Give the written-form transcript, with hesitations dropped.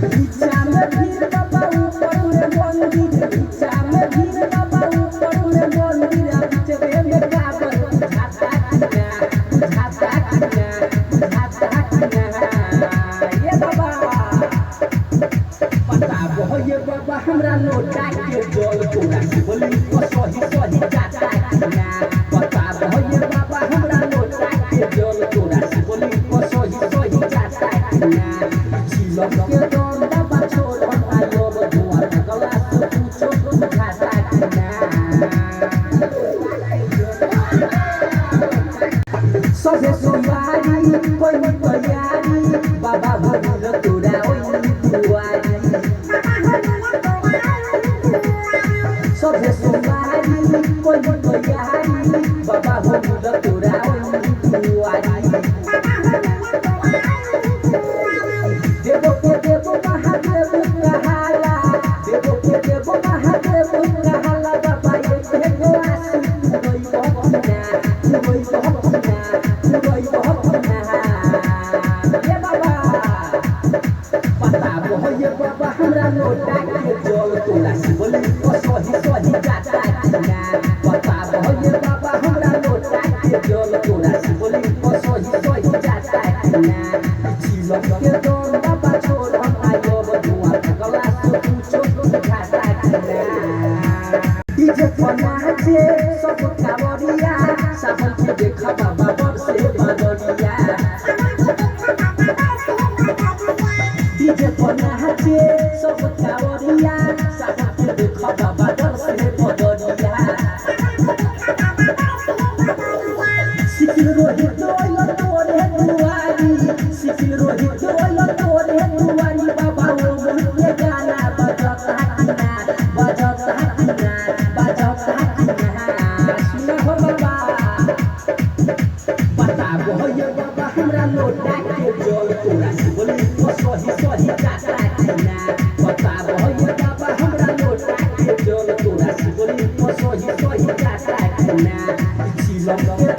नीचा में भीड़ बाबा ऊपर में मंदिर नीचा में भीड़ बाबा ऊपर में मंदिर बीचवे में काबर झाता ये बाबा बताबो ये बाबा हमरा लोटा के जल तोरा बोली सही सही जाता बताबो ये बाबा हमरा लोटा के जल तोरा बोली सही सही जाता चिलम के दम बाबा छोड़ आयो दुआर गला से पूछो खाता सबे सोमवारी कोई तैयारी बाबा भोल तोरा ओई दुआरी सबे सोमवारी कोई तैयारी बाबा भोल तोरा ओई दुआरी देवो के देवो महादेव कहाला देवो के देवो महादेव कहाला बाबा ये को आसी कोई बहना ये बाबा बताबो ये बाबा हमरा लोटा के जल तोरा बोली सही सही जाता बताबो ये बाबा हमरा लोटा के जल तोरा बोली सही सही जाता चिलम के दम बाबा छोड़ आयो दुआर गला से पूछो खाता डीजे नाचे सब कावरिया सावन के देखा बाबा बरसे बादरिया डीजे नाचे सब कावरिया सावन के देखा बाबा बरसे बादरिया सिकिल रोहित ओइल तोरे दुआरी सिकिल रोहित ओइल तोरे दुआरी बाबा ओ मन के गाना बजता सुना हो बाबा बताबो ये बाबा हमरा लोटा के जल तोरा बोली सही सही जाता बताबो ये बाबा हमरा लोटा के जल तोरा बोली सही सही जाता चिलम के